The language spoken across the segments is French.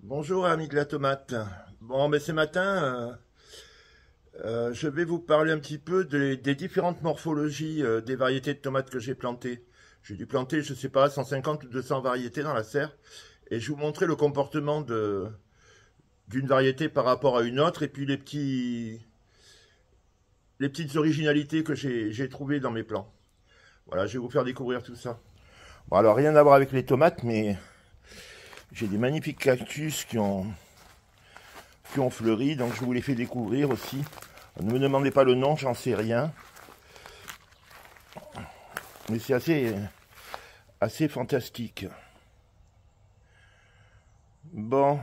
Bonjour amis de la tomate. Bon, mais ce matin, je vais vous parler un petit peu des différentes morphologies des variétés de tomates que j'ai plantées. J'ai dû planter, je sais pas, 150 ou 200 variétés dans la serre, et je vais vous montrer le comportement d'une variété par rapport à une autre, et puis les petites originalités que j'ai trouvées dans mes plants. Voilà, je vais vous faire découvrir tout ça. Bon, alors rien à voir avec les tomates, mais j'ai des magnifiques cactus qui ont fleuri, donc je vous les fais découvrir aussi. Ne me demandez pas le nom, j'en sais rien. Mais c'est assez fantastique. Bon,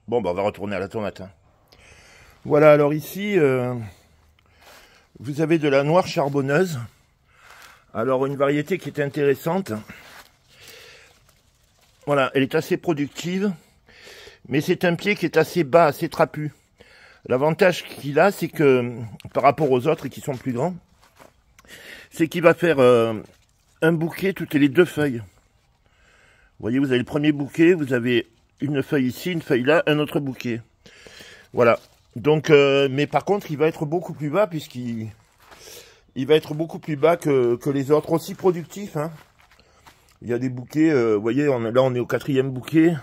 bah, on va retourner à la tomate. Hein. Voilà, alors ici, vous avez de la noire charbonneuse. Alors une variété qui est intéressante. Voilà, elle est assez productive. Mais c'est un pied qui est assez bas, assez trapu. L'avantage qu'il a, c'est que, par rapport aux autres qui sont plus grands, c'est qu'il va faire un bouquet toutes les deux feuilles. Vous voyez, vous avez le premier bouquet, vous avez une feuille ici, une feuille là, un autre bouquet. Voilà. Donc, mais par contre, il va être beaucoup plus bas, puisqu'il va être beaucoup plus bas que les autres, aussi productifs. Hein. Il y a des bouquets, vous voyez, là on est au quatrième bouquet.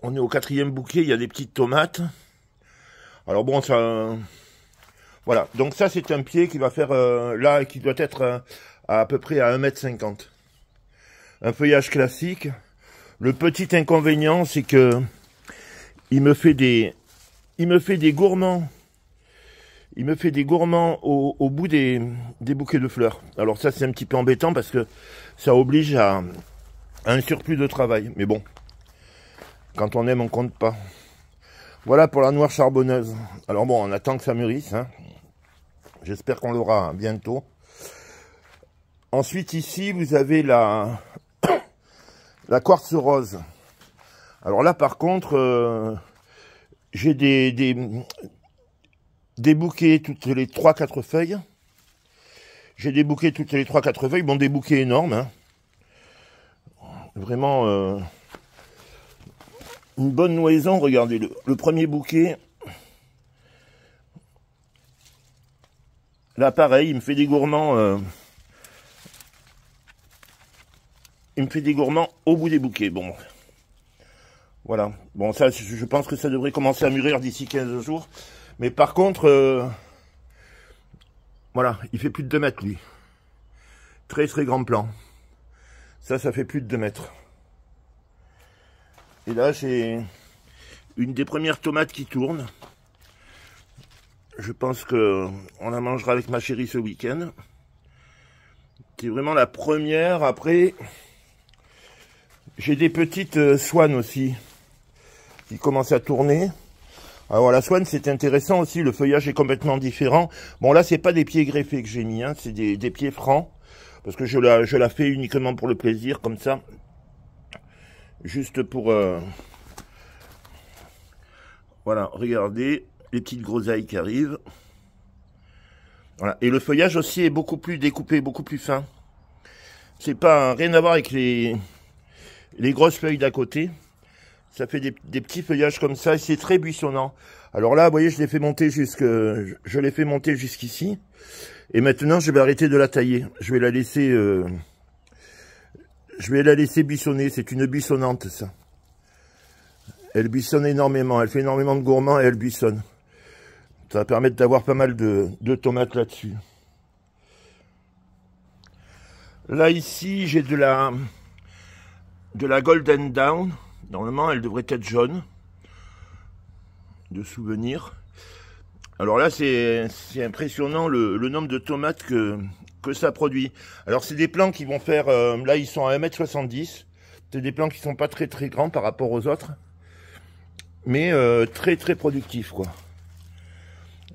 On est au quatrième bouquet, il y a des petites tomates. Alors bon, ça... Voilà, donc ça c'est un pied qui va faire, là, qui doit être à peu près à 1,50 m. Un feuillage classique. Le petit inconvénient, c'est que il me fait des gourmands. Il me fait des gourmands au bout des bouquets de fleurs. Alors ça c'est un petit peu embêtant parce que ça oblige à un surplus de travail. Mais bon. Quand on aime, on compte pas. Voilà pour la noire charbonneuse. Alors bon, on attend que ça mûrisse. Hein. J'espère qu'on l'aura bientôt. Ensuite, ici, vous avez la quartz rose. Alors là, par contre, j'ai des bouquets toutes les 3-4 feuilles. J'ai des bouquets toutes les 3-4 feuilles. Bon, des bouquets énormes. Hein. Vraiment... une bonne noison, regardez le premier bouquet. Là pareil, il me fait des gourmands. Il me fait des gourmands au bout des bouquets. Bon. Voilà. Bon, ça, je pense que ça devrait commencer à mûrir d'ici 15 jours. Mais par contre, voilà, il fait plus de 2 mètres lui. Très très grand plan. Ça fait plus de 2 mètres. Et là, j'ai une des premières tomates qui tourne. Je pense que on la mangera avec ma chérie ce week-end. C'est vraiment la première. Après, j'ai des petites swan aussi qui commencent à tourner. Alors la swan, c'est intéressant aussi. Le feuillage est complètement différent. Bon, là, c'est pas des pieds greffés que j'ai mis. Hein, c'est des pieds francs. Parce que je la fais uniquement pour le plaisir, comme ça. Juste pour... Voilà, regardez, les petites groseilles qui arrivent. Voilà. Et le feuillage aussi est beaucoup plus découpé, beaucoup plus fin. C'est pas rien à voir avec les grosses feuilles d'à côté. Ça fait des petits feuillages comme ça et c'est très buissonnant. Alors là, vous voyez, je l'ai fait monter jusqu'ici. Et maintenant, je vais arrêter de la tailler. Je vais la laisser buissonner. C'est une buissonnante, ça. Elle buissonne énormément. Elle fait énormément de gourmands et elle buissonne. Ça va permettre d'avoir pas mal de tomates là-dessus. Là, ici, j'ai de la Golden Dawn. Normalement, elle devrait être jaune. De souvenir. Alors là, c'est impressionnant le nombre de tomates que ça produit. Alors, c'est des plants qui vont faire... là, ils sont à 1,70 m. C'est des plants qui sont pas très très grands par rapport aux autres. Mais très très productifs, quoi.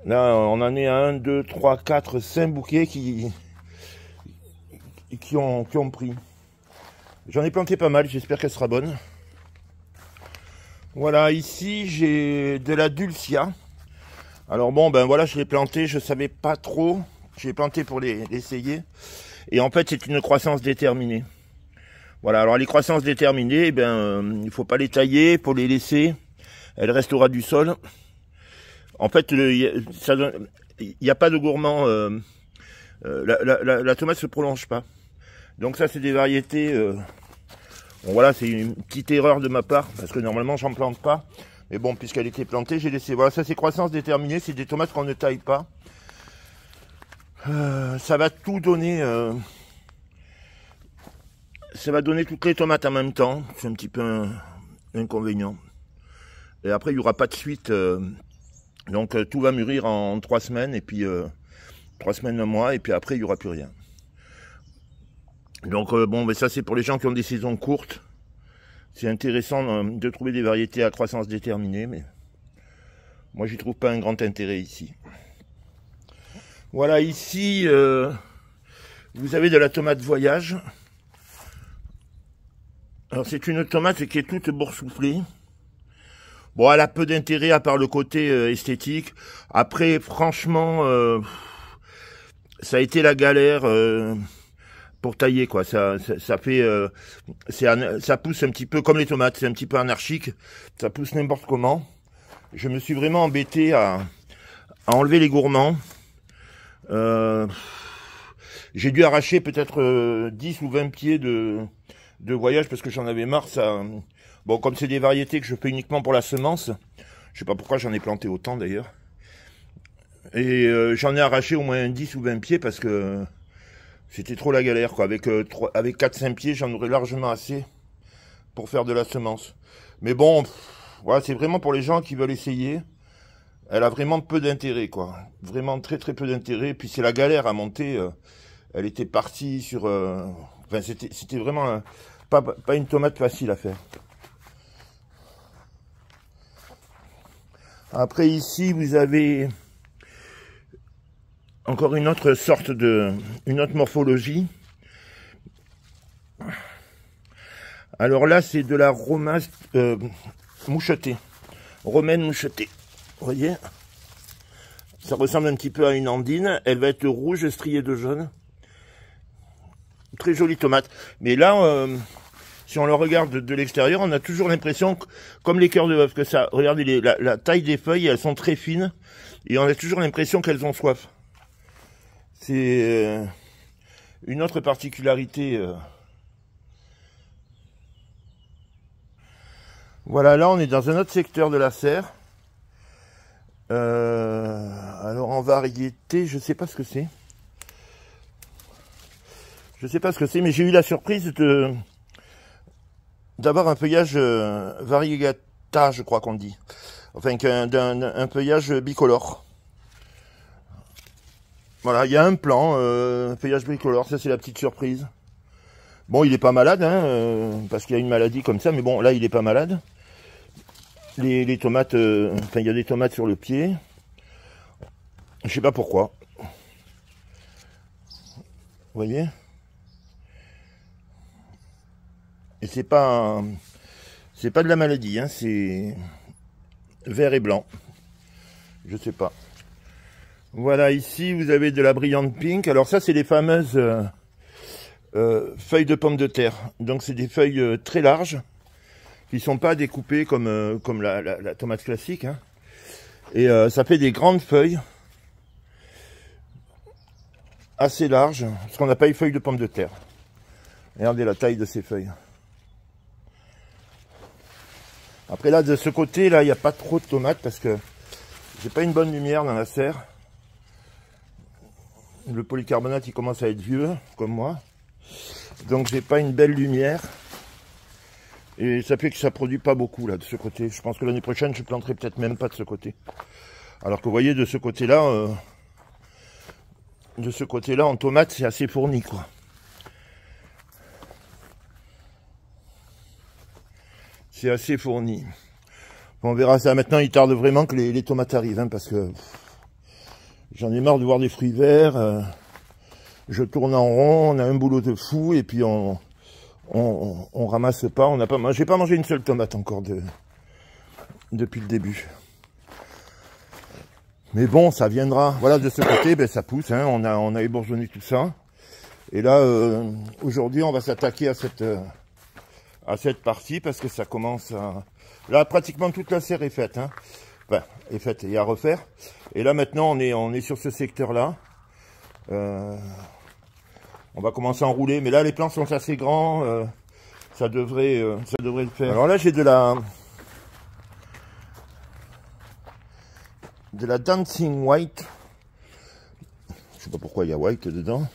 Là, on en est à 1, 2, 3, 4, 5 bouquets qui ont pris. J'en ai planté pas mal, j'espère qu'elle sera bonne. Voilà, ici, j'ai de la Dulcia. Alors bon, ben voilà, je l'ai planté, je savais pas trop. Je l'ai planté pour l'essayer. Et en fait, c'est une croissance déterminée. Voilà, alors les croissances déterminées, eh ben, il faut pas les tailler, pour les laisser. Elle reste au ras du sol. En fait, il n'y a pas de gourmand. La tomate se prolonge pas. Donc ça, c'est des variétés. Bon, voilà, c'est une petite erreur de ma part parce que normalement, j'en plante pas. Mais bon, puisqu'elle était plantée, j'ai laissé. Voilà, ça, c'est croissance déterminée. C'est des tomates qu'on ne taille pas. Ça va tout donner. Ça va donner toutes les tomates en même temps. C'est un petit peu un inconvénient. Et après, il n'y aura pas de suite. Donc, tout va mûrir en 3 semaines. Et puis, 3 semaines, un mois. Et puis après, il n'y aura plus rien. Donc, bon, mais ça, c'est pour les gens qui ont des saisons courtes. C'est intéressant de trouver des variétés à croissance déterminée. Mais moi, j'y trouve pas un grand intérêt ici. Voilà, ici, vous avez de la tomate voyage. Alors c'est une tomate qui est toute boursouflée. Bon, elle a peu d'intérêt à part le côté esthétique. Après, franchement, ça a été la galère pour tailler, quoi. Ça fait, ça pousse un petit peu comme les tomates. C'est un petit peu anarchique. Ça pousse n'importe comment. Je me suis vraiment embêté à enlever les gourmands. J'ai dû arracher peut-être 10 ou 20 pieds de voyage parce que j'en avais marre. Ça, bon, comme c'est des variétés que je fais uniquement pour la semence, je sais pas pourquoi j'en ai planté autant d'ailleurs. Et j'en ai arraché au moins 10 ou 20 pieds parce que c'était trop la galère, quoi. Avec 4-5 pieds, j'en aurais largement assez pour faire de la semence. Mais bon, voilà, c'est vraiment pour les gens qui veulent essayer. Elle a vraiment peu d'intérêt, quoi. Vraiment très très peu d'intérêt. Puis c'est la galère à monter. Elle était partie sur... Enfin, c'était vraiment pas une tomate facile à faire. Après ici, vous avez encore une autre sorte une autre morphologie. Alors là, c'est de la romaine mouchetée. Romaine mouchetée. Vous voyez? Ça ressemble un petit peu à une andine. Elle va être rouge, striée de jaune. Très jolie tomate. Mais là, si on le regarde de l'extérieur, on a toujours l'impression, comme les cœurs de bœuf, que ça, regardez la taille des feuilles, elles sont très fines. Et on a toujours l'impression qu'elles ont soif. C'est une autre particularité. Voilà, là on est dans un autre secteur de la serre. Alors en variété, je sais pas ce que c'est. Je sais pas ce que c'est, mais j'ai eu la surprise d'avoir un feuillage variegata, je crois qu'on dit. Enfin, un feuillage bicolore. Voilà, il y a un plan, feuillage bicolore, ça c'est la petite surprise. Bon, il est pas malade, hein, parce qu'il y a une maladie comme ça, mais bon, là il est pas malade. Les tomates, enfin il y a des tomates sur le pied. Je sais pas pourquoi. Vous voyez? Et c'est pas de la maladie, hein, c'est vert et blanc. Je sais pas. Voilà, ici vous avez de la brillante pink. Alors ça c'est les fameuses feuilles de pommes de terre. Donc c'est des feuilles très larges qui sont pas découpées comme la tomate classique, hein. Et ça fait des grandes feuilles assez larges, ce qu'on appelle feuilles de pommes de terre. Regardez la taille de ces feuilles. Après là, de ce côté, là, il n'y a pas trop de tomates parce que j'ai pas une bonne lumière dans la serre. Le polycarbonate, il commence à être vieux, comme moi. Donc j'ai pas une belle lumière. Et ça fait que ça produit pas beaucoup là de ce côté. Je pense que l'année prochaine, je planterai peut-être même pas de ce côté. Alors que vous voyez, de ce côté-là, en tomates, c'est assez fourni, quoi. C'est assez fourni. On verra ça. Maintenant, il tarde vraiment que les tomates arrivent, hein, parce que j'en ai marre de voir des fruits verts. Je tourne en rond, on a un boulot de fou, et puis on ramasse pas. J'ai pas mangé une seule tomate encore depuis le début. Mais bon, ça viendra. Voilà, de ce côté, ben, ça pousse, hein. On a ébourgeonné tout ça. Et là, aujourd'hui, on va s'attaquer à cette à cette partie parce que ça commence à... Là, pratiquement toute la serre est faite. Hein. Enfin, est faite et à refaire. Et là, maintenant, on est sur ce secteur-là. On va commencer à enrouler. Mais là, les plans sont assez grands. Ça devrait le faire. Alors là, j'ai de la Dancing White. Je sais pas pourquoi il y a white dedans.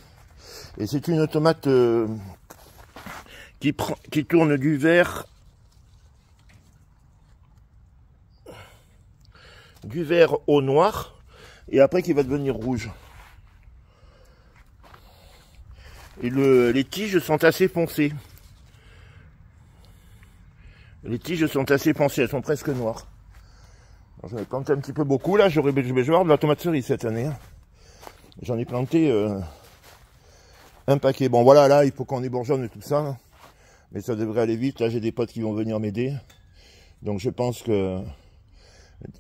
Et c'est une tomate qui tourne du vert au noir et après qui va devenir rouge. Et les tiges sont assez foncées. Les tiges sont assez foncées, elles sont presque noires. J'en ai planté un petit peu beaucoup là, je vais avoir de la tomate cerise cette année. Hein. J'en ai planté un paquet. Bon voilà, là il faut qu'on ébourgeonne tout ça. Hein. Mais ça devrait aller vite. Là j'ai des potes qui vont venir m'aider. Donc je pense que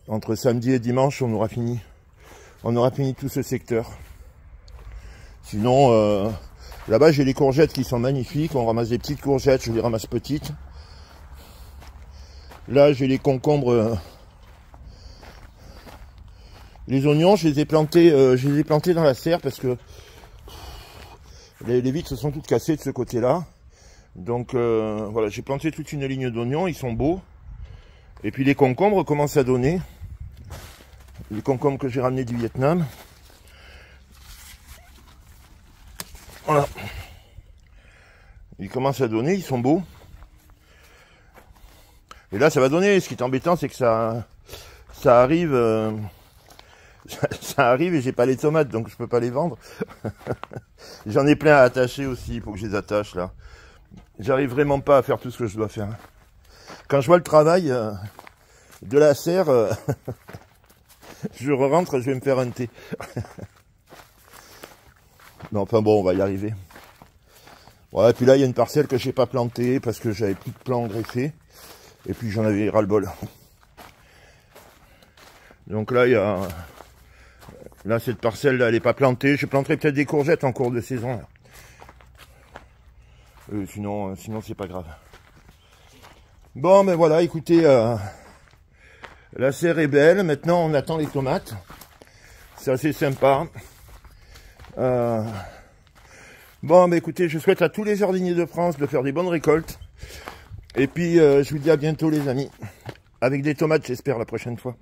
entre samedi et dimanche on aura fini tout ce secteur. Sinon là-bas j'ai les courgettes qui sont magnifiques. On ramasse des petites courgettes, je les ramasse petites. Là j'ai les concombres. Les oignons, je les ai plantés dans la serre parce que les vitres se sont toutes cassées de ce côté-là. Donc voilà, j'ai planté toute une ligne d'oignons, ils sont beaux. Et puis les concombres commencent à donner. Les concombres que j'ai ramenés du Vietnam. Voilà. Ils commencent à donner, ils sont beaux. Et là, ça va donner. Ce qui est embêtant, c'est que ça arrive... ça arrive et j'ai pas les tomates, donc je peux pas les vendre. J'en ai plein à attacher aussi, il faut que je les attache là. J'arrive vraiment pas à faire tout ce que je dois faire. Quand je vois le travail de la serre, je rentre, je vais me faire un thé. Non, enfin bon, on va y arriver. Ouais, puis là, il y a une parcelle que j'ai pas plantée parce que j'avais plus de plants greffés. Et puis j'en avais ras-le-bol. Donc là, il y a... Là, cette parcelle-là, elle n'est pas plantée. Je planterai peut-être des courgettes en cours de saison. Sinon, c'est pas grave. Bon, mais voilà, écoutez, la serre est belle. Maintenant, on attend les tomates. C'est assez sympa. Bon, mais écoutez, je souhaite à tous les jardiniers de France de faire des bonnes récoltes. Et puis, je vous dis à bientôt, les amis. Avec des tomates, j'espère, la prochaine fois.